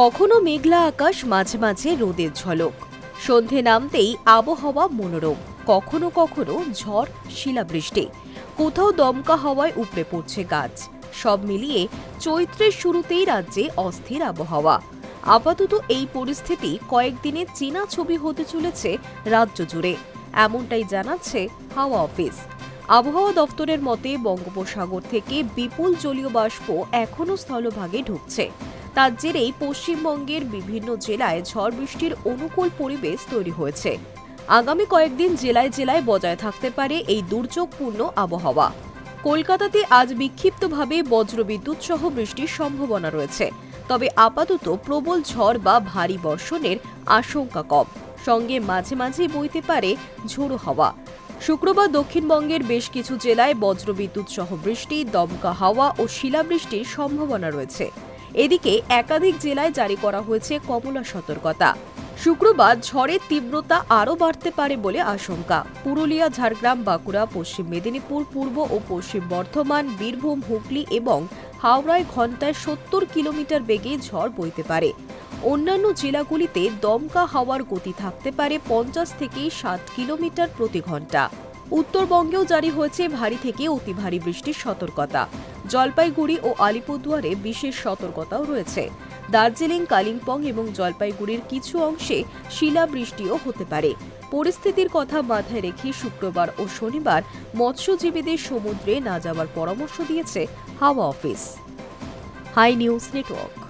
কখনো মেঘলা আকাশ, মাঝে মাঝে রোদের ঝলক। সন্ধে নামতেই আবহাওয়া মনোরম। কখনো কখনো ঝড়, শিলাবৃষ্টি, কোথাও দমকা হাওয়ায় উপড়ে পড়ছে গাছ। সব মিলিয়ে চৈত্রের শুরুতেই রাজ্যে অস্থির আবহাওয়া। আপাতত এই পরিস্থিতি কয়েকদিনের চীনা ছবি হতে চলেছে রাজ্য জুড়ে, এমনটাই জানাচ্ছে হাওয়া অফিস। আবহাওয়া দফতরের মতে বঙ্গোপসাগর থেকে বিপুল জলীয় বাষ্প এখনও স্থলভাগে ঢুকছে। তার জেরেই পশ্চিমবঙ্গের বিভিন্ন জেলায় ঝড় বৃষ্টির অনুকূল পরিবেশ তৈরি হয়েছে। আগামী কয়েকদিন জেলায় জেলায় বজায় থাকতে পারে এই দুর্যোগপূর্ণ আবহাওয়া। কলকাতাতে আজ বিক্ষিপ্তভাবে বজ্রবিদ্যুৎ সহ বৃষ্টির সম্ভাবনা রয়েছে, তবে আপাতত প্রবল ঝড় বা ভারী বর্ষণের আশঙ্কা কম। সঙ্গে মাঝে মাঝেই বইতে পারে ঝোড়ো হাওয়া। শুক্রবার দক্ষিণবঙ্গের বেশ কিছু জেলায় বজ্রবিদ্যুৎ সহ বৃষ্টি, দমকা হাওয়া ও শিলাবৃষ্টির সম্ভাবনা রয়েছে। এদিকে একাধিক জেলায় জারি করা হয়েছে কমলা সতর্কতা। শুক্রবার ঝড়ের তীব্রতা আরও বাড়তে পারে বলে আশঙ্কা। পুরুলিয়া, ঝাড়গ্রাম, বাঁকুড়া, পশ্চিম মেদিনীপুর, পূর্ব ও পশ্চিম বর্ধমান, বীরভূম, হুগলি এবং হাওড়ায় ঘণ্টায় 70 কিলোমিটার বেগে ঝড় বইতে পারে। অন্যান্য জেলাগুলিতে দমকা হাওয়ার গতি থাকতে পারে 50 থেকে 60 কিলোমিটার প্রতি ঘণ্টা। উত্তরবঙ্গেও জারি হয়েছে ভারী থেকে অতি ভারী বৃষ্টির সতর্কতা। জলপাইগুড়ি ও আলিপুরদুয়ারে বিশেষ সতর্কতাও রয়েছে। দার্জিলিং, কালিম্পং এবং জলপাইগুড়ির কিছু অংশে শিলাবৃষ্টিও হতে পারে। পরিস্থিতির কথা মাথায় রেখে শুক্রবার ও শনিবার মৎস্যজীবীদের সমুদ্রে না যাওয়ার পরামর্শ দিয়েছে হাওয়া অফিস। High news network.